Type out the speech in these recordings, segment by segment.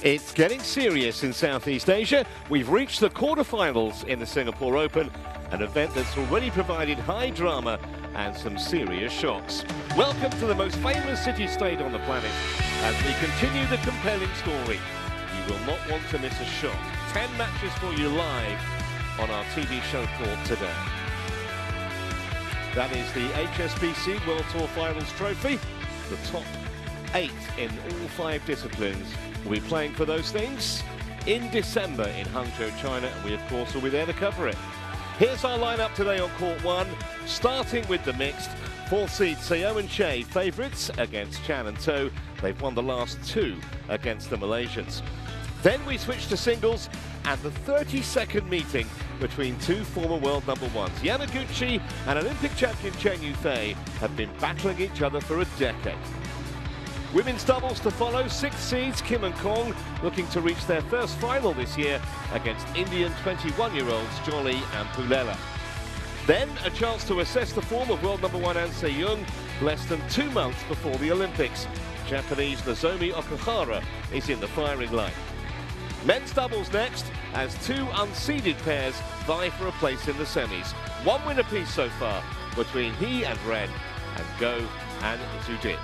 It's getting serious in Southeast Asia. We've reached the quarterfinals in the Singapore Open, an event that's already provided high drama and some serious shocks. Welcome to the most famous city-state on the planet as we continue the compelling story. You will not want to miss a shot. 10 matches for you live on our TV show court today. That is the HSBC World Tour Finals trophy. The top 8 in all 5 disciplines will be playing for those things in December in Hangzhou, China, and we of course will be there to cover it. Here's our lineup today on court 1, starting with the mixed. 4th seed Chae and Chae, favourites against Chen and To. They've won the last 2 against the Malaysians. Then we switch to singles and the 32nd meeting between 2 former world number 1s. Yamaguchi and Olympic champion Chen Yufei have been battling each other for a decade. Women's doubles to follow, 6 seeds Kim and Kong looking to reach their first final this year against Indian 21-year-olds Jolly and Pulela. Then a chance to assess the form of world number 1 An Se-young less than 2 months before the Olympics. Japanese Nozomi Okuhara is in the firing line. Men's doubles next as 2 unseeded pairs vie for a place in the semis. 1 win apiece so far between He and Ren and Go and Sudirman.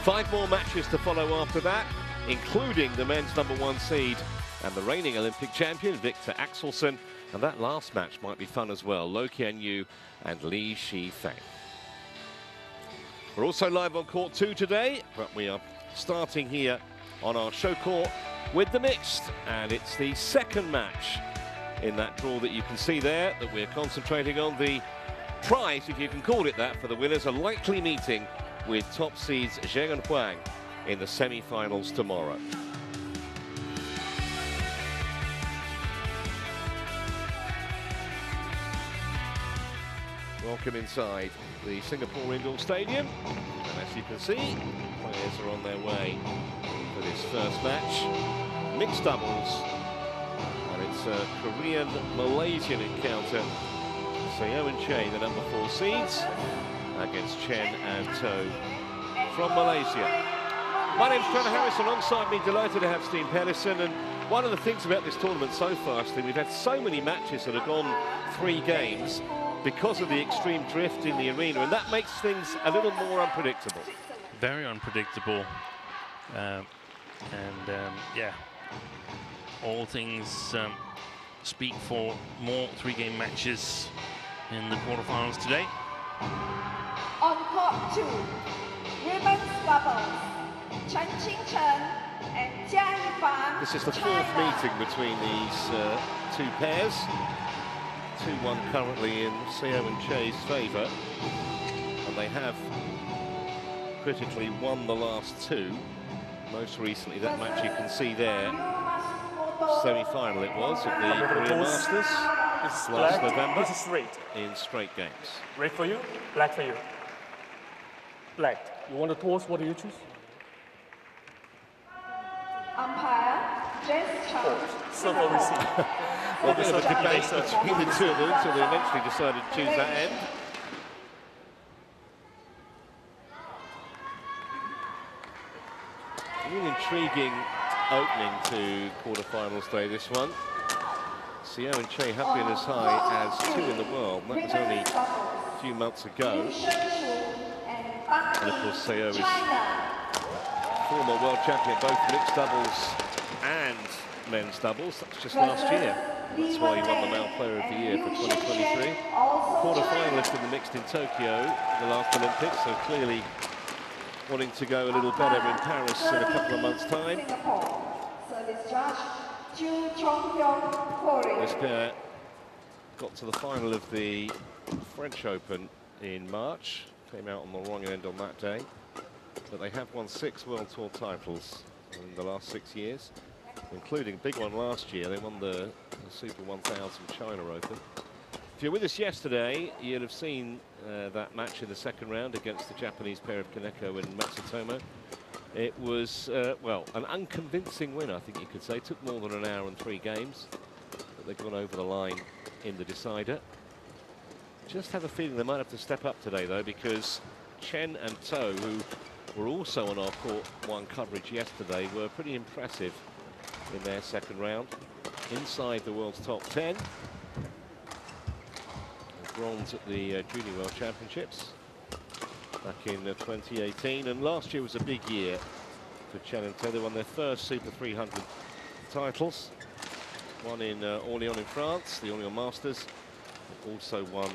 5 more matches to follow after that, including the men's number 1 seed and the reigning Olympic champion Victor Axelsen. And that last match might be fun as well, Lo Qianyu and Li Shifeng. We're also live on court 2 today, but we are starting here on our show court with the mixed. And it's the second match in that draw that you can see there that we're concentrating on. The prize, if you can call it that, for the winners, a likely meeting with top seeds Zheng and Huang in the semi-finals tomorrow. Welcome inside the Singapore Indoor Stadium. And as you can see, players are on their way for this first match. Mixed doubles. And it's a Korean-Malaysian encounter. Chae and Chae, the number 4 seeds, against Chen and To from Malaysia. My name's Trevor Harris, alongside me, delighted to have Steve Pedersen. And one of the things about this tournament so far, Steve, we've had so many matches that have gone 3 games because of the extreme drift in the arena, and that makes things a little more unpredictable. Very unpredictable. Yeah, all things speak for more 3-game matches in the quarterfinals today. On court 2, women's doubles, Chen and Jian Fan. This is the 4th meeting between these 2 pairs. 2-1 currently in Chae and Chae's favour, and they have critically won the last 2. Most recently, that match you can see there, semi-final it was of the Korean Masters last November. This is straight. In straight games. Red for you, black for you. Black. You want to toss? What do you choose? Umpire, Jess Chen. Serve or receive. Well, a bit of a debate between the 2 of them until they eventually decided to choose that end. Really intriguing opening to quarterfinals day, this one. Chae and Chae have been as high as 2 in the world, and that was only a few months ago. And of course, Chae is former world champion, both mixed doubles and men's doubles. That's just last year. That's why he won the Male Player of the Year for 2023. Quarter-finalist in the mixed in Tokyo, the last Olympics, so clearly wanting to go a little better in Paris in a couple of months' time. This pair got to the final of the French Open in March, came out on the wrong end on that day, but they have won 6 World Tour titles in the last 6 years, including a big one last year. They won the Super 1000 China Open. If you're with us yesterday, you'd have seen that match in the second round against the Japanese pair of Kaneko and Matsutomo. It was, well, an unconvincing win, I think you could say. It took more than an hour and 3 games, but they've gone over the line in the decider. Just have a feeling they might have to step up today, though, because Chen and To, who were also on our Court 1 coverage yesterday, were pretty impressive in their second round. Inside the world's top 10. Bronze at the Junior World Championships back in 2018. And last year was a big year for Chen and Chae. They won their first Super 300 titles. One in Orléans in France, the Orléans Masters. They also won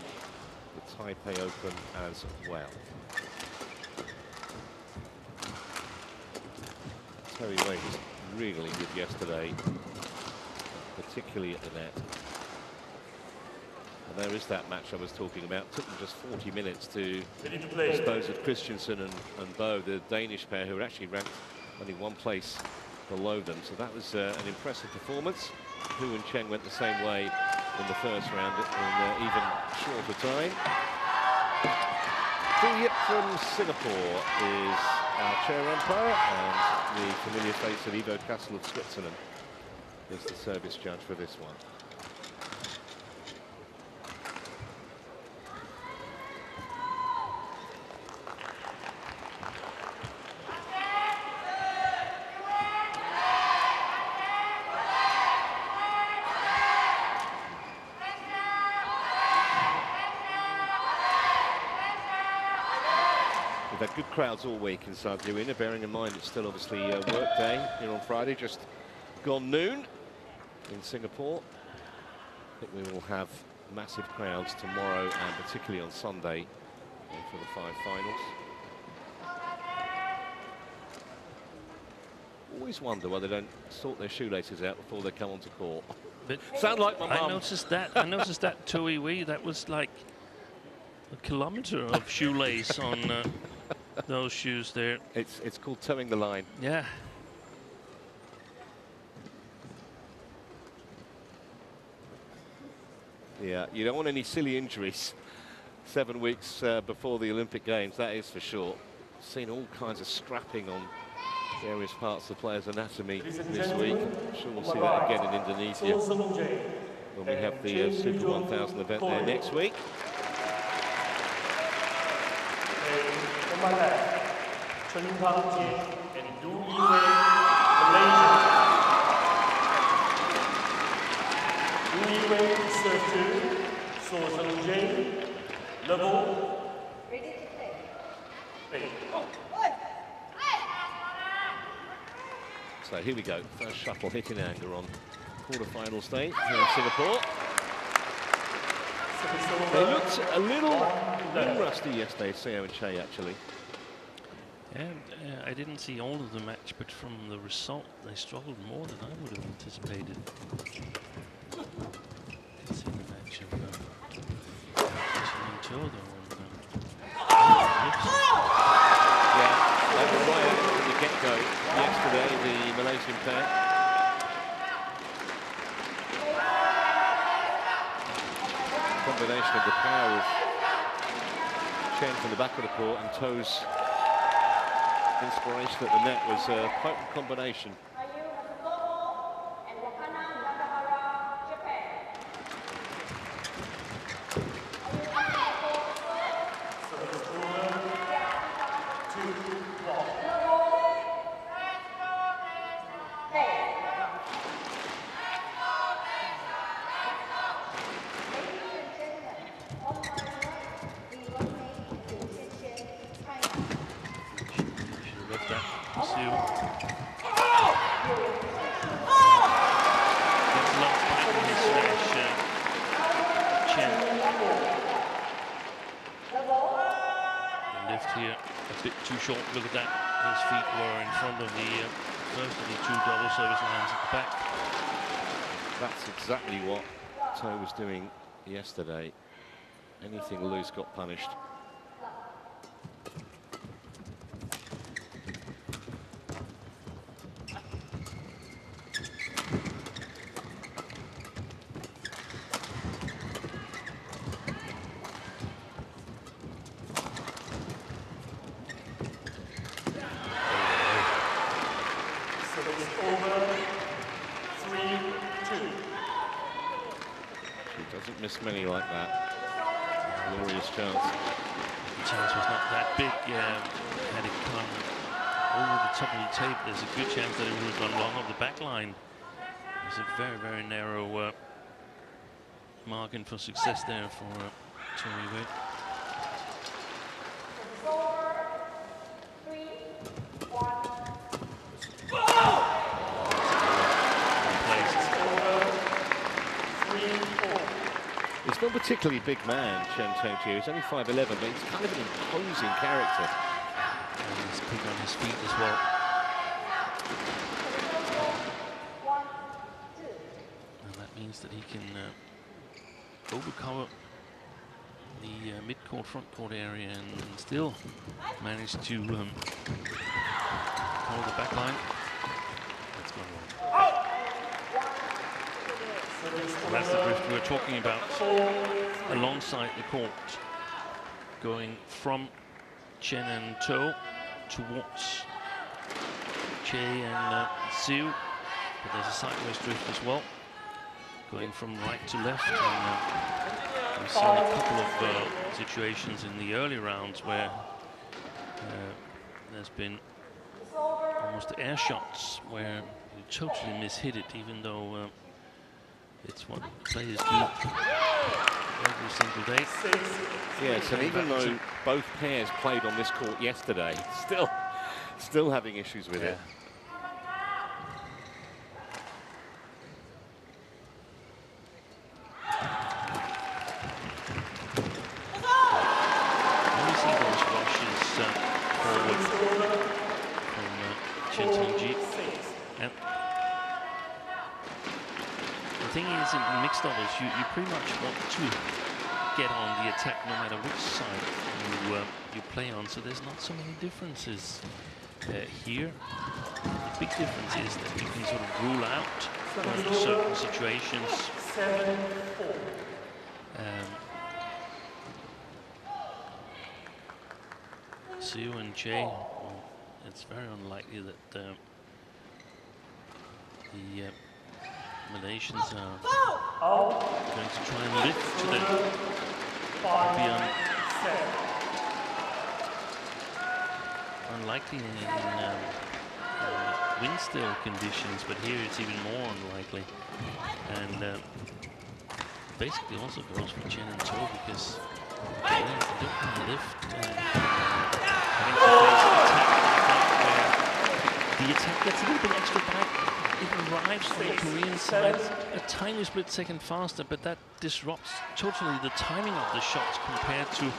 the Taipei Open as well. Terry Wade was really good yesterday, particularly at the net. And there is that match I was talking about. It took them just 40 minutes to dispose of Christensen and Bo, the Danish pair, who were actually ranked only one place below them. So that was an impressive performance. Hu and Chen went the same way in the first round in even shorter time. Fu Yip from Singapore is our chair umpire, and the familiar face of Ivo Castle of Switzerland is the service judge for this one. We've had good crowds all week inside the arena, bearing in mind it's still obviously work day here on Friday, just gone noon in Singapore. I think we will have massive crowds tomorrow and particularly on Sunday for the 5 finals. Always wonder why they don't sort their shoelaces out before they come onto court. But sound like my mum. I noticed that Toe Wee, that was like a kilometer of shoelace on those shoes there. It's called towing the line. Yeah. Yeah, you don't want any silly injuries 7 weeks before the Olympic Games, that is for sure. Seen all kinds of strapping on various parts of the players' anatomy this week. I'm sure we'll see that again in Indonesia when we have the Super 1000 event there next week. On my left, Chen and Du Yiwei, Malaysia. Du Yiwei, serve 2, So Zheng, level. Ready to play. Ready. So here we go, first shuttle hitting anger on quarter-final stage here in Singapore. They looked a little rusty yesterday, Seo and Chae, actually. And I didn't see all of the match, but from the result, they struggled more than I would have anticipated. Didn't see the match of Toto Yeah, they were right out from the get-go yesterday, the Malaysian pair. Combination of the power of Chen from the back of the court and Toe's inspiration at the net was a potent combination. Look at that, his feet were in front of the first of the 2 double service lines at the back. That's exactly what Toe was doing yesterday. Anything loose got punished. Many like that. Glorious chance. The chance was not that big. Had it come over the top of the tape, there's a good chance that it would have gone long of the back line. There's a very, very narrow margin for success there for Chae. He's not a particularly big man, Chen. He's only 5'11", but he's kind of an imposing character. And he's quick on his feet as well. And that means that he can overcover the mid-court, front-court area and still manage to hold the back line. That's gone wrong. That's the drift we were talking about. Alongside the court, going from Chen and To towards Chae and Siu, but there's a sideways drift as well, going from right to left. And we've seen a couple of situations in the early rounds where there's been almost air shots where you totally mishit it, even though it's what players do every single day. Yes, and even though both pairs played on this court yesterday, still having issues with it. You see those rushes forward from Chen. And the thing is, in mixed doubles, you pretty much want to get on the attack no matter which side you play on, so there's not so many differences here. The big difference is that you can sort of rule out certain situations. Siu and Chae, well, it's very unlikely that the Malaysians are going to try and lift to them. Unlikely in wind still conditions, but here it's even more unlikely. And basically also goes for Chen and To, because they don't want to lift. Having to face the attack gets a little bit extra back. It arrives from the Korean side a tiny split second faster, but that disrupts totally the timing of the shots compared to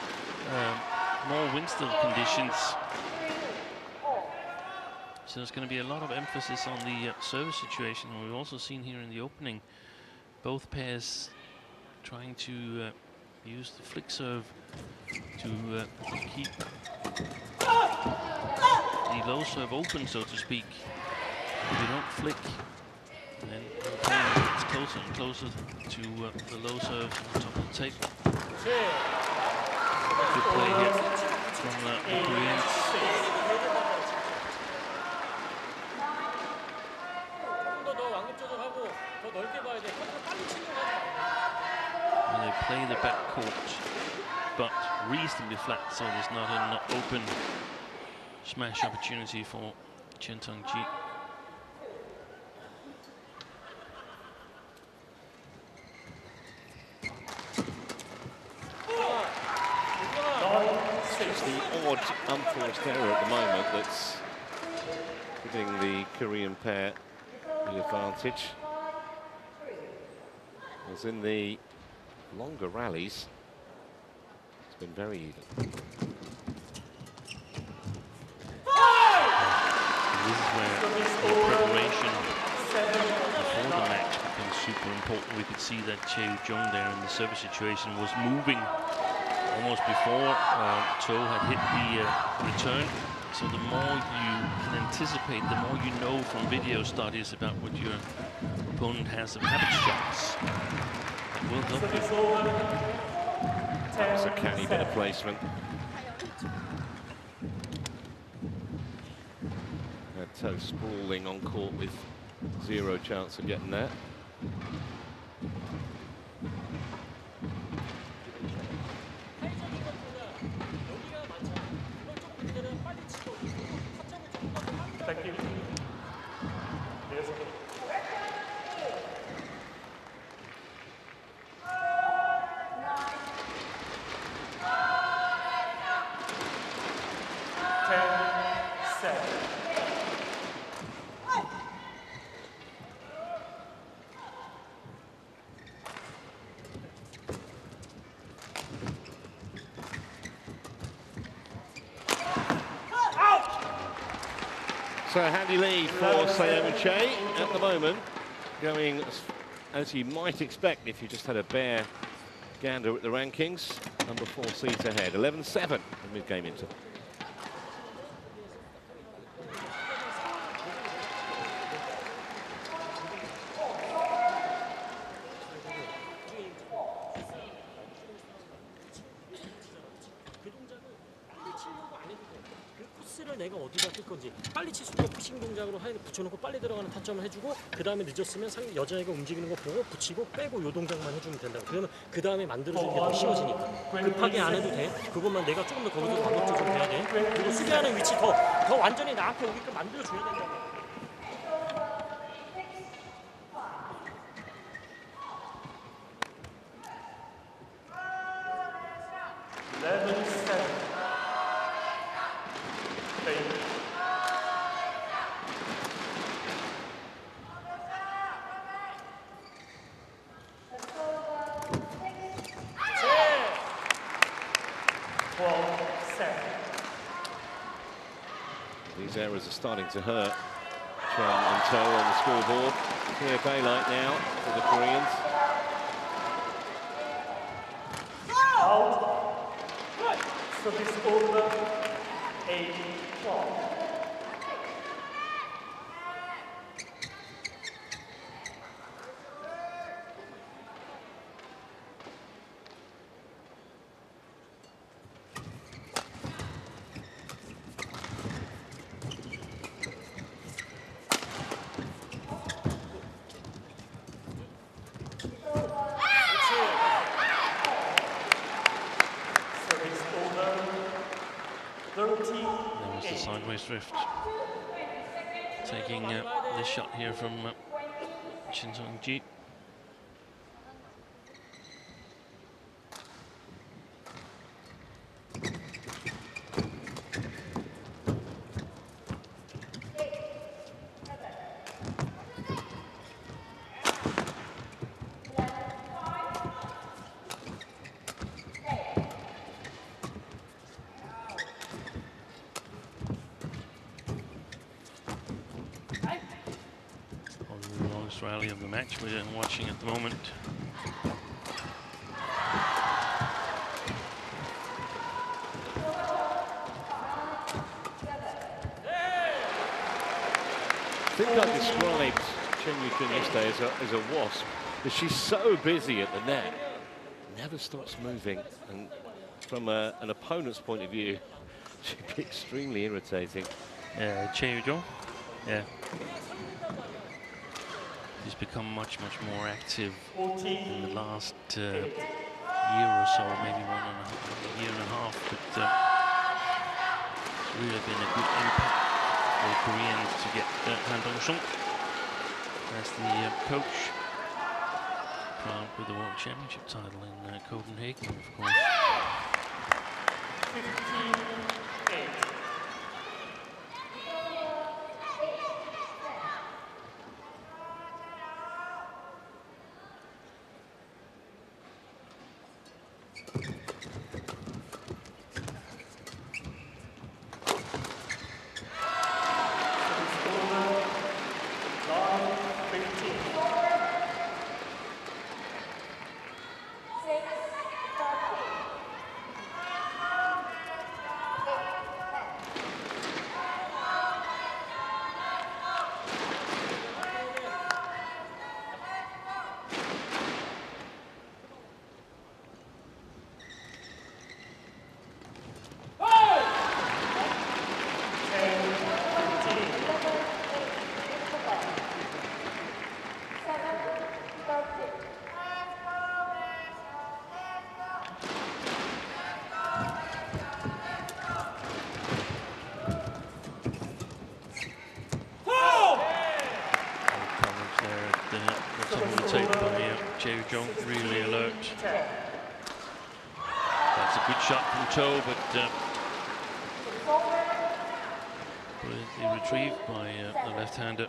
more wind still conditions. So there's going to be a lot of emphasis on the service situation. We've also seen here in the opening both pairs trying to use the flick serve to keep the low serve open, so to speak. If you don't flick, then it's closer and closer to the low serve on top of the tape. Good play here from the Koreans. And they play the back court, but reasonably flat, so there's not an open smash opportunity for Chen Tong-ji. It's the odd unforced error at the moment that's giving the Korean pair the advantage. As in the longer rallies, it's been very even. This is where the preparation before the match becomes super important. We could see that Chae Jung there in the service situation was moving almost before To had hit the return. So the more you can anticipate, the more you know from video studies about what your opponent has of habit shots. That will help you. That's a canny bit of placement. To sprawling on court with zero chance of getting that. Thank you. Yes. 10-7. So a handy lead for Chae at the moment, going as you might expect if you just had a bare gander at the rankings. Number 4 seeds ahead, 11-7 the mid-game interval. 내가 어디다 뜰 건지 빨리 칠 수 있게 푸싱 동작으로 붙여놓고 빨리 들어가는 타점을 해주고 그 다음에 늦었으면 여자애가 움직이는 거 보고 붙이고 빼고 요 동작만 해주면 된다고. 그러면 그 다음에 만들어주는 게 더 쉬워지니까 급하게 안 해도 돼. 그것만 내가 조금 더 거기서 반복 조정해야 돼. 그리고 수비하는 위치 더 완전히 나한테 오게끔 만들어줘야 된다고. These errors are starting to hurt Chen and Toe on the scoreboard. Clear daylight now for the Koreans. Out. Service over. 8-12. There was the sideways drift. Taking this shot here from Chen Ji. Rally of the match we're watching at the moment. I think I described Chen Yuqun yesterday as a wasp, but she's so busy at the net, never stops moving, and from an opponent's point of view, she'd be extremely irritating. Chae, yeah. He's become much more active in the last year or so, maybe a year and a half, but it's really been a good impact for the Koreans to get Han Dong-sung as the coach, proud with the World Championship title in Copenhagen, of course. 15-8. That's a good shot from Chae, but brilliantly retrieved by the left-hander.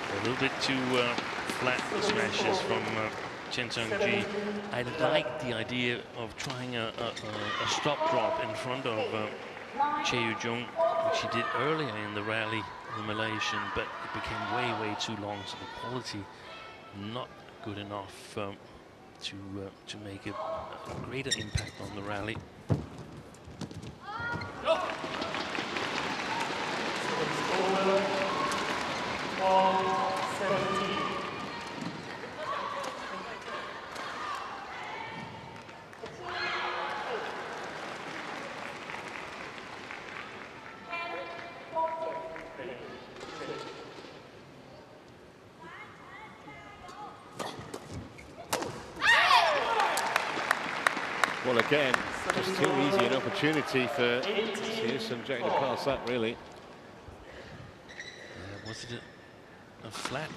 A little bit too flat smashes from Chen. I like the idea of trying a stop drop in front of Chae, which he did earlier in the rally, the Malaysian, but it became way too long, so the quality not good enough to make a greater impact on the rally. Well, again, just too easy an opportunity for Chae to pass that, really. Was it a flat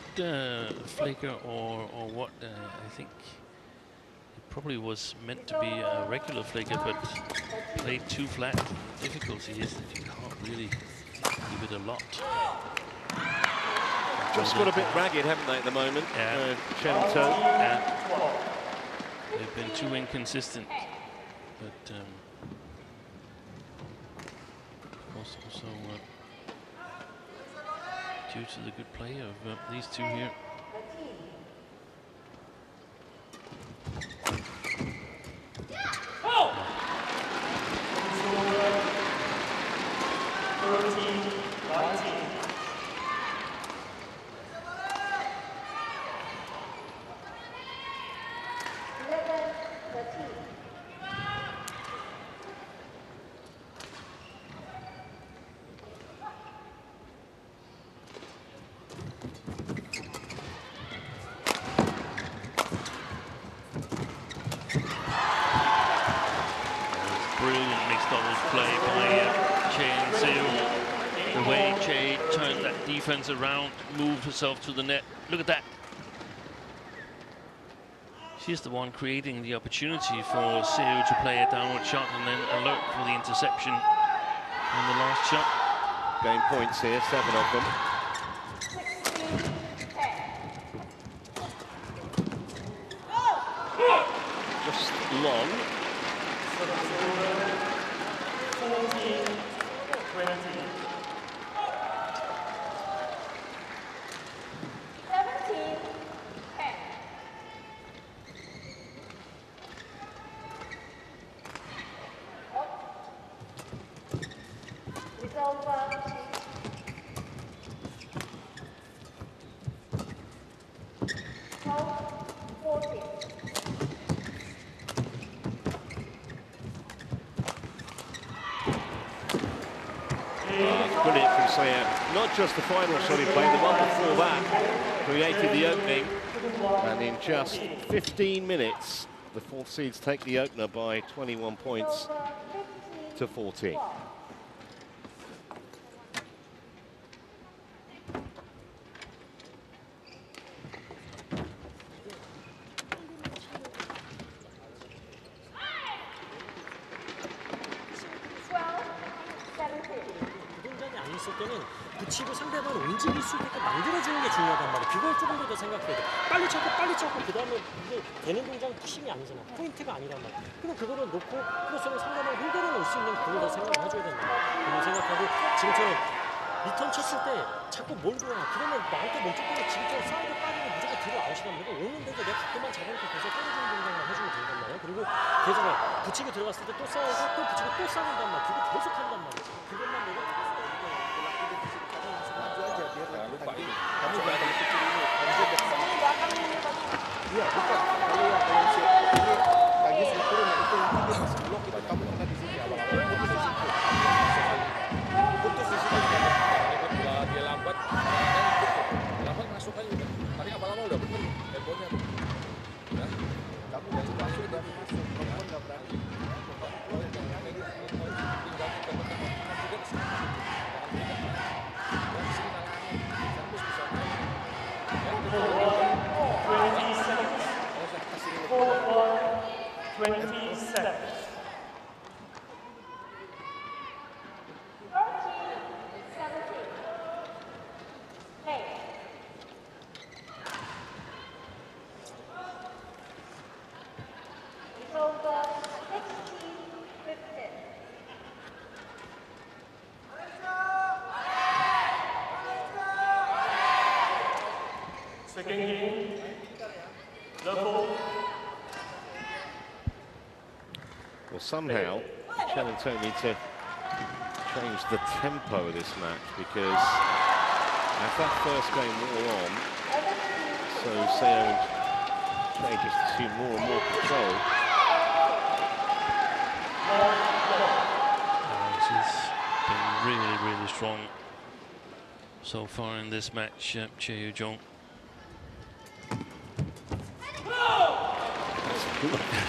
flicker or what? I think it probably was meant to be a regular flicker, but played too flat. The difficulty is that you can't really give it a lot. Just got a bit ragged, haven't they, at the moment? Yeah. Chen. Yeah. They've been too inconsistent. But also due to the good play of these two here. Brilliant mixed doubles play by Chae and Seo. The way Chae turned that defense around, moved herself to the net. Look at that. She's the one creating the opportunity for Seo to play a downward shot and then alert for the interception on the last shot. Game points here, 7 of them. Just long. 14-20. Brilliant from Chae. Not just the final shot he played, the one before that created the opening. And in just 15 minutes, the fourth seeds take the opener by 21 points to 14. 붙이고 상대방을 움직일 수 있게 만들어주는 게 중요하단 말이야. 그걸 조금 더 생각해야 돼. 빨리 찾고 그 다음에 이게 되는 동작 푸싱이 아니잖아. 포인트가 아니란 말이야. 그럼 그거를 놓고 크로스로 상대방을 흔들어 놓을 수 있는 그걸 더 생각을 해줘야 된다. 그런 생각하고 지금처럼 리턴 쳤을 때 자꾸 몰고 와. 그러면 나한테 멈췄다가 지금처럼 사이드 빠지고 무조건 뒤로 아웃이란 말이야. 아니고 오는데 이제 내 각도만 잡아놓고 계속 떨어지는 동작만 해주면 된단 말이야. 그리고 계속 붙이고 들어갔을 때 또 싸우고 또 붙이고 또 싸운단 말이야. 그거 계속 한단 말이야. 그것만 내가 Iya, bukan. Kalau yang siap ini lagi sempurna itu masih blok itu kamu tengah di sini abang-abang putus di situ. Putus di situ kalau dia lambat lambat masuk aja udah. Tadi abang-abang udah bener temponya tuh. Ya. Kamu udah masuk udah masuk. Perempuan enggak berani. Kalau yang tinggal teman-teman juga di sini. Dan di sini kalah. Sampai bisa. For 20 seconds. Second game, level. Well, somehow, Chen and Tony need to change the tempo of this match, because as that first game wore on, so Seo and Chae just assume more and more control. She's been really, really strong so far in this match, Chae Jong.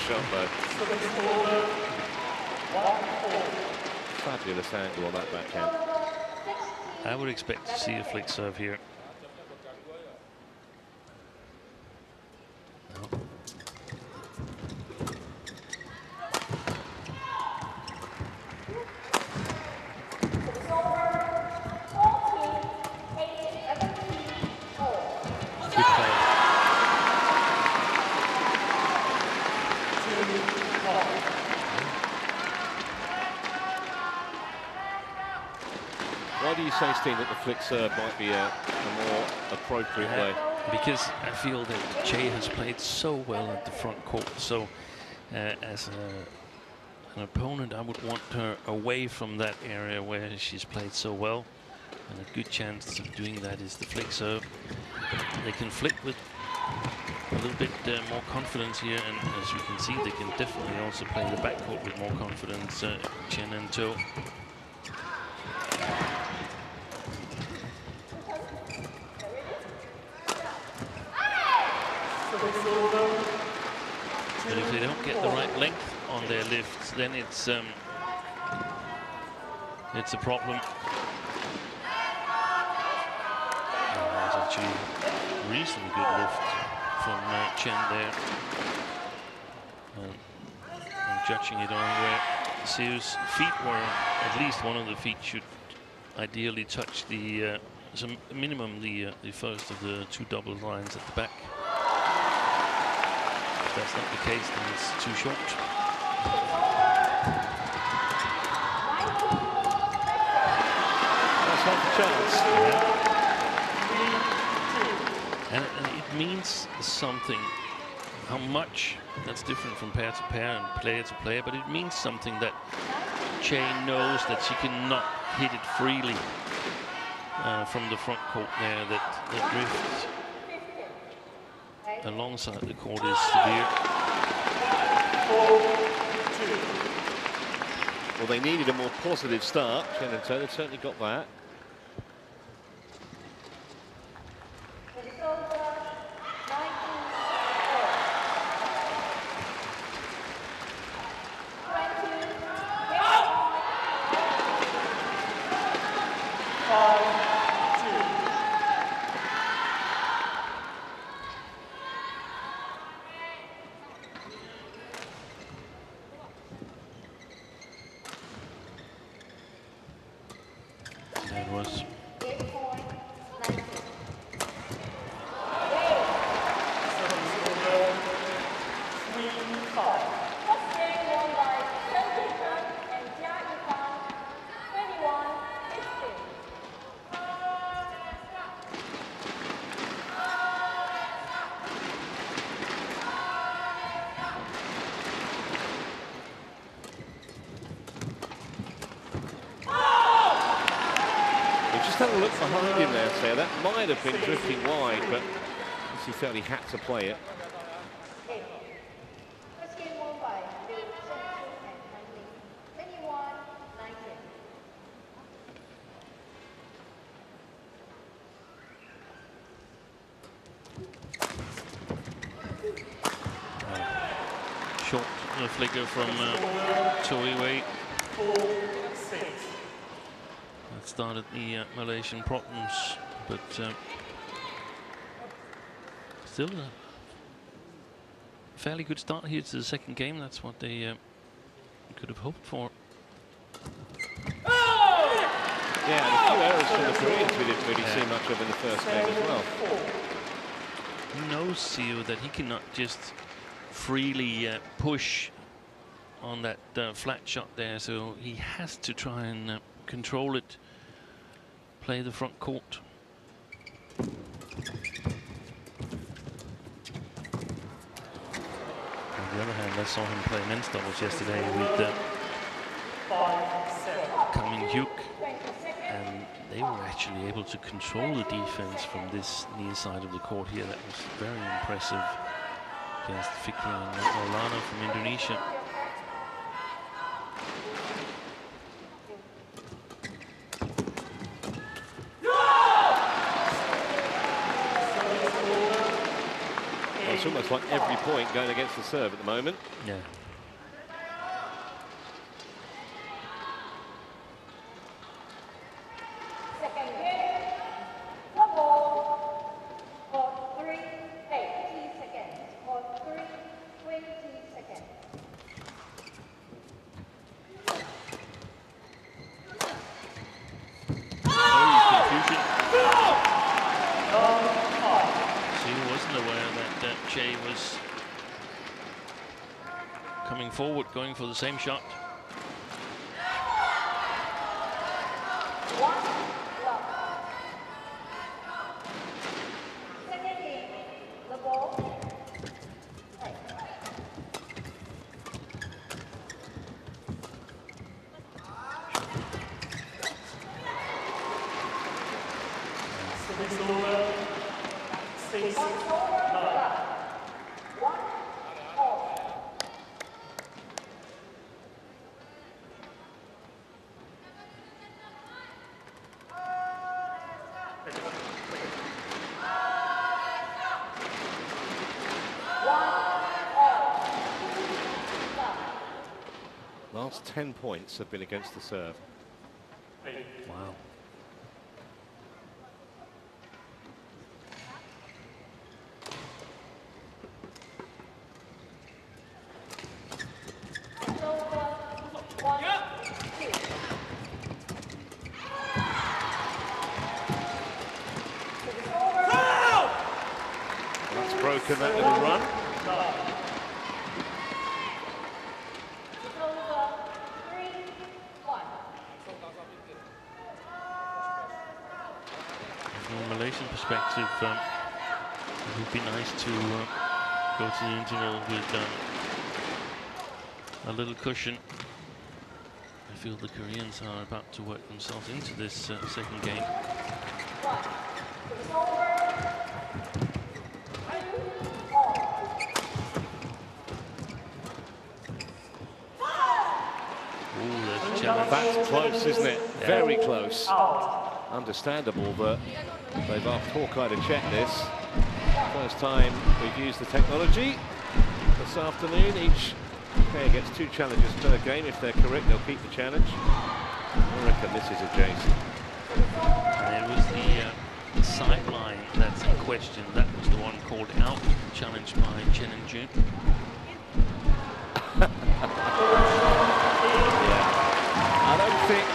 Shot though. Fabulous angle on that backhand. I would expect to see a flick serve here. No. Good call. Why do you say, Steve, that the flick serve might be a more appropriate way? Because I feel that Chae has played so well at the front court. So as an opponent, I would want her away from that area where she's played so well. And a good chance of doing that is the flick serve. They can flick with a little bit more confidence here, and as you can see, they can definitely also play the backcourt with more confidence, Chen and To. But if they don't get the right length on their lifts, then it's a problem. There's actually a reasonably good lift from Chen there. I'm judging it on where Seo's feet were. At least one of the feet should ideally touch the minimum the first of the two double lines at the back. If that's not the case, then it's too short. That's not the chance. Yeah. And it means something. How much, that's different from pair to pair and player to player, but it means something that Chae knows that she cannot hit it freely from the front court there, that the drift alongside the court is severe. Well, they needed a more positive start, Chen and To. They've certainly got that. That was just had a look behind him there, so that might have been drifting wide, but he felt he had to play it. First game won by Chen and Hanley, 21-19. Short flicker from Chae. That started the Malaysian problems, but still a fairly good start here to the second game. That's what they could have hoped for. Yeah, and a few errors from the Koreans we didn't really see much of in the first game as well. He knows, Seo, that he cannot just freely push on that flat shot there, so he has to try and control it, play the front court. On the other hand, I saw him play men's doubles yesterday with Kang Hyuk, and they were actually able to control the defense from this near side of the court here. That was very impressive against Fikri and Maulana from Indonesia. Well, it's almost like every point going against the serve at the moment. Yeah. Second game, one ball for 3-8 seconds. For 3-20 seconds. Confusion. She wasn't aware that Chae was coming forward, going for the same shot. Second game, the ball. Last 10 points have been against the serve. Wow. That's broken that little run. From a Malaysian perspective, it would be nice to go to the interval with a little cushion. I feel the Koreans are about to work themselves into this second game. Ooh, there's a challenge. That's close, isn't it? Yeah. Very close. Understandable that they've asked Hawkeye to check this. First time we've used the technology this afternoon. Each player gets 2 challenges per game. If they're correct, they'll keep the challenge. I reckon this is a Jason. And it was the sideline that's in question. That was the one called out, challenged by Chen and Jun. Yeah. I don't think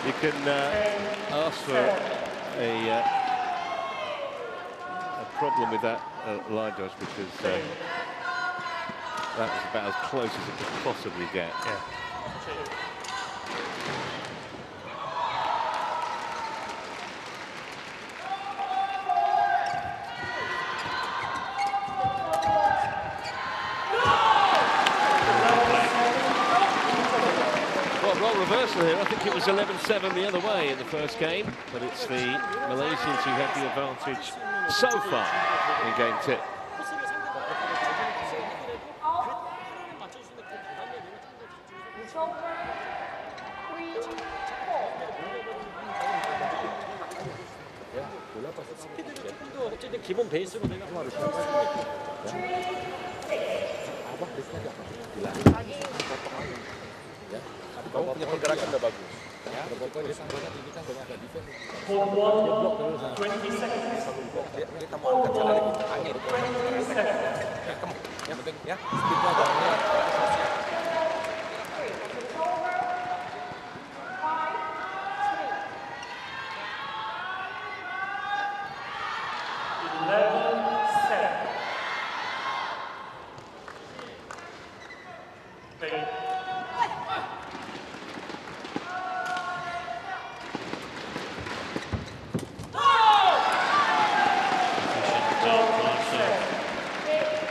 you can ask for a problem with that line judge, because that was about as close as it could possibly get. Yeah. Well, role reversal reversal here. I think it was 11-7 the other way in the first game, but it's the Malaysians who have the advantage so far in game 2. 스피드를 조금 더 어쨌든 기본 베이스로 내가 Kamu punya pergerakan udah bagus. Ya, pokoknya sanggulnya tinggi kan banyak ada defense. For 20 seconds. Kita mau angkat cara kita angin. Ya, kamu. Yang penting ya, speednya agaknya.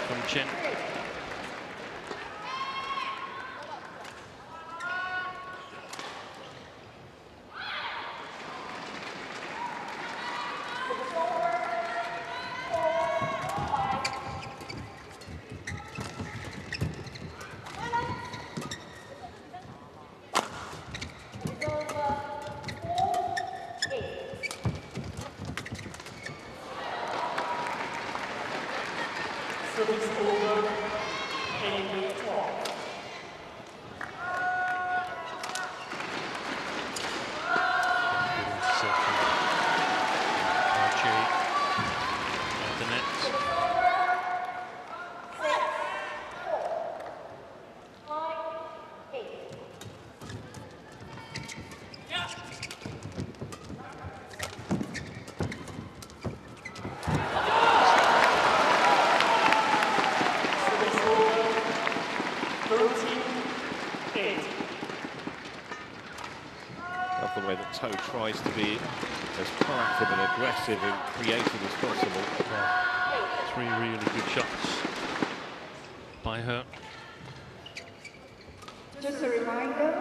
From Chen. Service over 8-12. Chae at the net. Love the way that Toe tries to be as proactive and aggressive and creative as possible. Three really good shots by her. Just a reminder,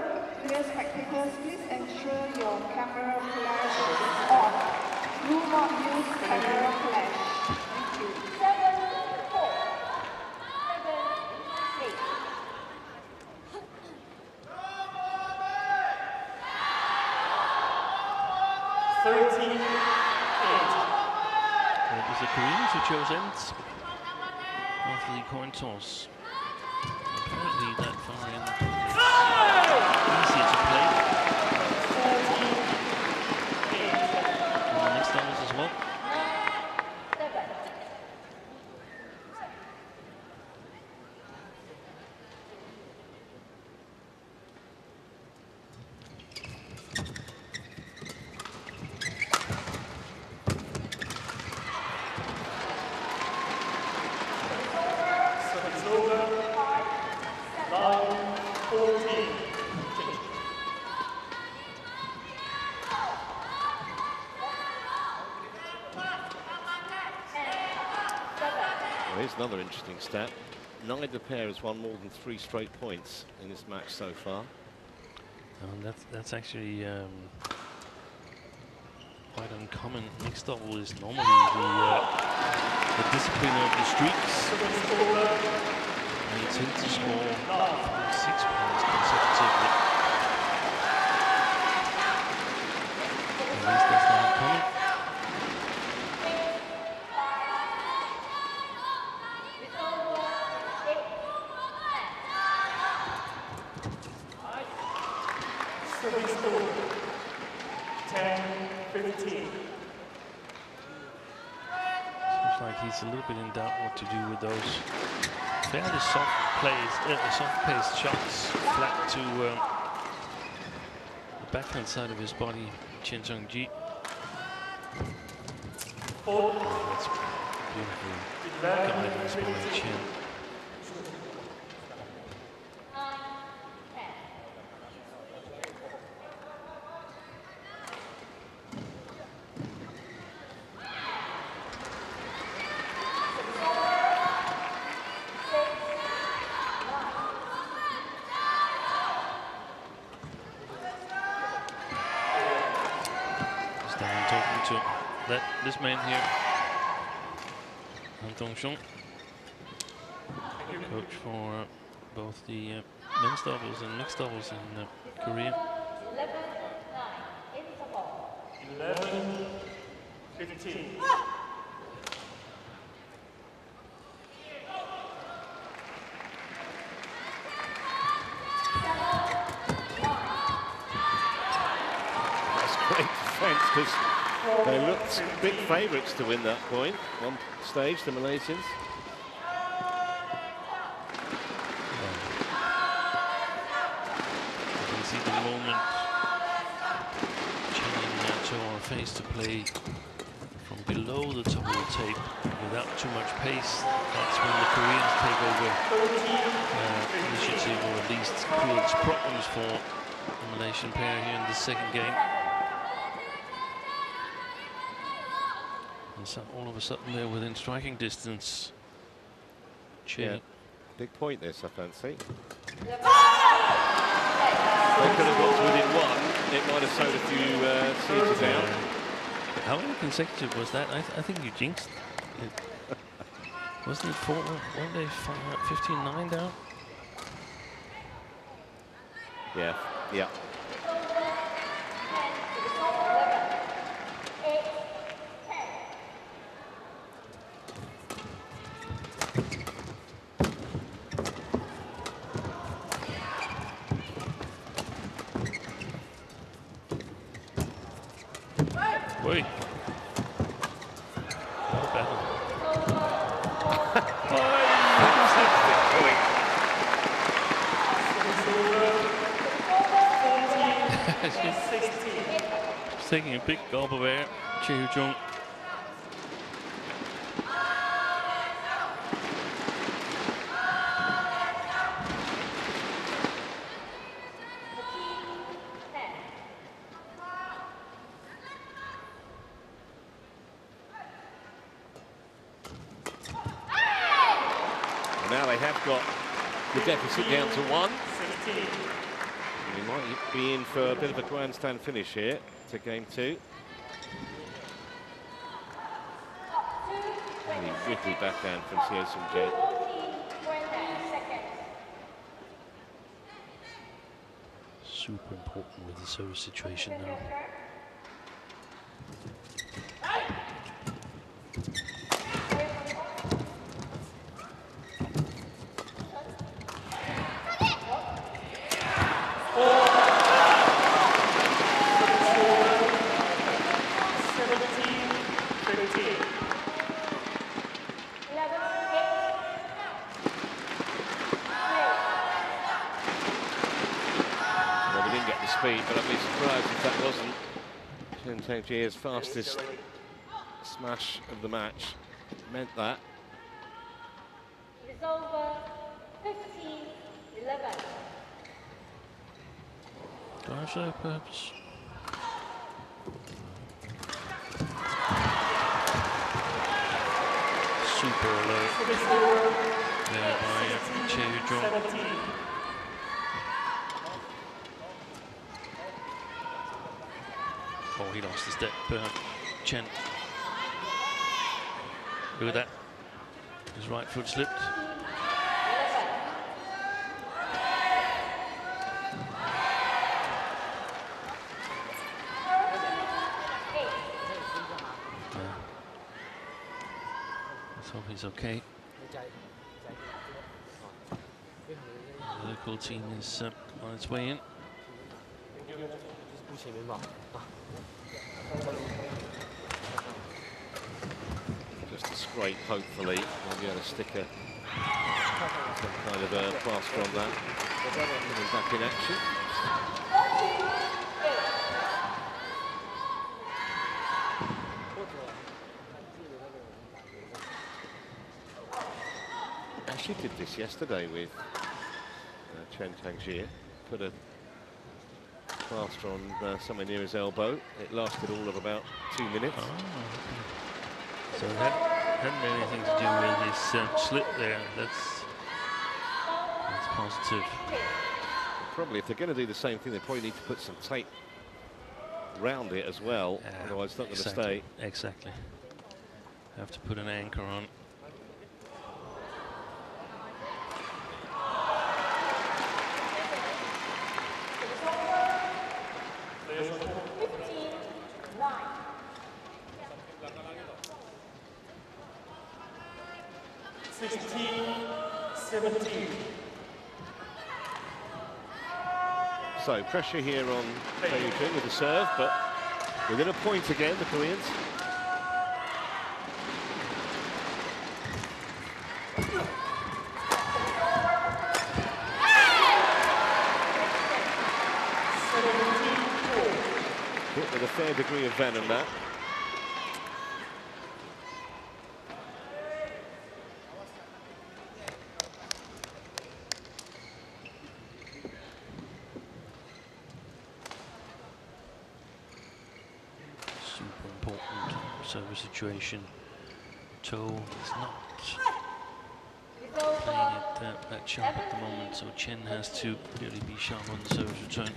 dear spectators, please ensure your camera flash is on. Do not use camera flash. Thank you. 7-4. 7-8. It was the Koreans who chose ends after the coin toss. Apparently that far in is easier to play. And the next doubles as well. Here's another interesting stat. Neither pair has won more than 3 straight points in this match so far. That's actually quite uncommon. Mixed double is normally the discipline of the streaks. And they tend to score 5-6 points consecutively. At least that's not uncommon. Service over 10-15. Seems like he's a little bit in doubt what to do with those fairly soft-paced shots flat to the backhand side of his body, Chen Ji. Oh, That's beautiful guidance by Chen. this man here, Han Dong-Shung, coach for both the men's doubles and mixed doubles in Korea. 11-15. Great defence, because they looked big favourites to win that point. One stage, the Malaysians. You can see the moment Chen and Nato are faced to play from below the top of the tape without too much pace. That's when the Koreans take over initiative, or at least creates problems for the Malaysian pair here in the second game. And so all of a sudden they're within striking distance. Chae. Yeah. Big point this, I fancy. They could have got to within one. It might have sowed a few seeds down. How many consecutive was that? I think you jinxed it. Wasn't it 4? Weren't they 15-9 down? Yeah, yeah. Wait. What a battle. She's taking a big gulp of air, Chae Jung. Now they have got the deficit down to 1. We might be in for a bit of a grandstand finish here to game 2. Really wicked backhand from Chae Sung-jae. Super important with the service situation now. Speed, but I'd be surprised if that wasn't Chen Tang-Jia's fastest smash of the match. It meant that. It's over 15-11. Drive show, perhaps. Super alert there by Chae Jung. Oh, he lost his step, Chen. Look at that. His right foot slipped. Let's hope he's okay. The local team is on its way in. Just a scrape, hopefully. We'll be able to stick some kind of a plaster on that. Coming back in action. Actually did this yesterday with Chen Tang-Jia. Put a plaster on somewhere near his elbow. It lasted all of about 2 minutes. Oh, okay. So that hadn't anything to do with his slip there. That's positive. Probably, if they're going to do the same thing, they probably need to put some tape round it as well, otherwise it's not going to stay. Exactly. Have to put an anchor on. So pressure here on Chae with the serve, but within a point again, the Koreans. Hit with a fair degree of venom, that. Service situation. Toe is not playing it that sharp at the moment, so Chen has to really be sharp on the service return.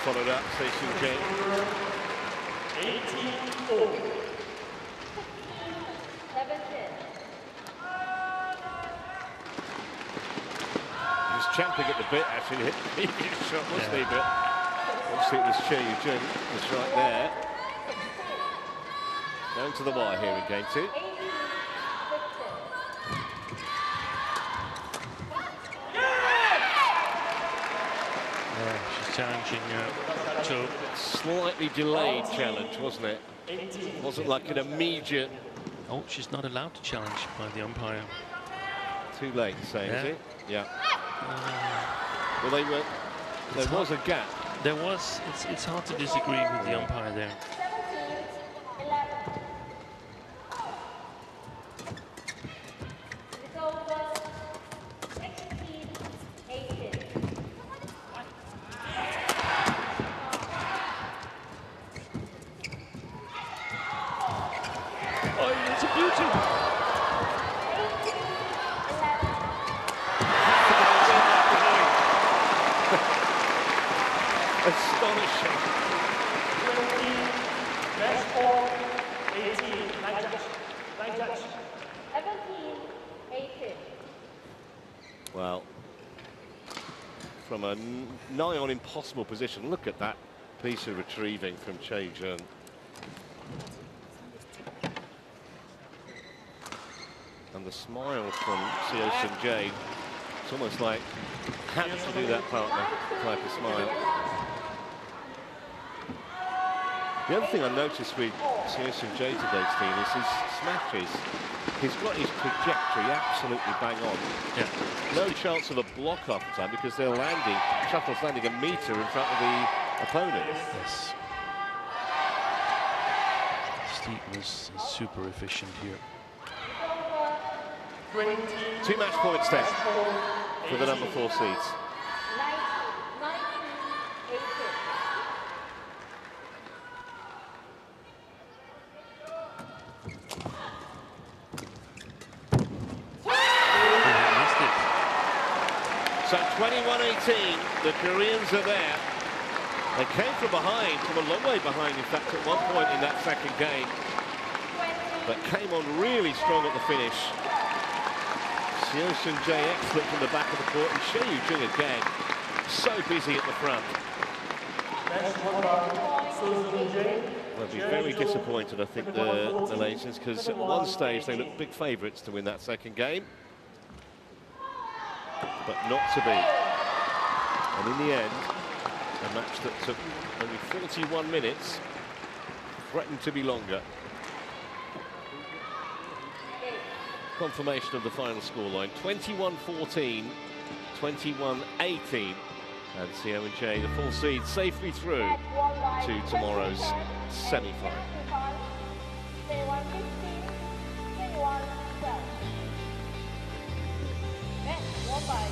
Followed up, Chae. 18-4. He's champing at the bit, actually, hit the previous shot, wasn't he? But obviously it was Chae was right there. Going to the wire here in game 2. Challenging Toe. Slightly delayed challenge, wasn't it? Wasn't like an immediate. Oh, she's not allowed to challenge by the umpire. Too late, say, is it? Yeah. Well, there was a gap. There was. It's hard to disagree with the umpire there. Astonishing. 20, match ball, 18, line touch. 17-18. Well, from a nigh on impossible position, look at that piece of retrieving from Chae. And the smile from Chae, it's almost like had to do that partner type of smile. The other thing I noticed with Chae today, Steve, is his smashes. He's got his trajectory absolutely bang on. Yeah. No chance of a block half the time because they're landing, shuttle's landing a metre in front of the opponent. Yes. Steve was super efficient here. 2 match points then for the number 4 seeds. 19-18. So 21-18, the Koreans are there. They came from behind, from a long way behind, in fact, at one point in that second game, but came on really strong at the finish. Chae excellent from the back of the court, and Chae again, so busy at the front. They'll be very disappointed, I think, the Malaysians, because at one stage they looked big favourites to win that second game, but not to be. And in the end, a match that took only 41 minutes threatened to be longer. confirmation of the final scoreline: 21-14, 21-18, and Seo and Chae, the 4 seeds, safely through to tomorrow's semi-final. 21-15, 21-12. Match won by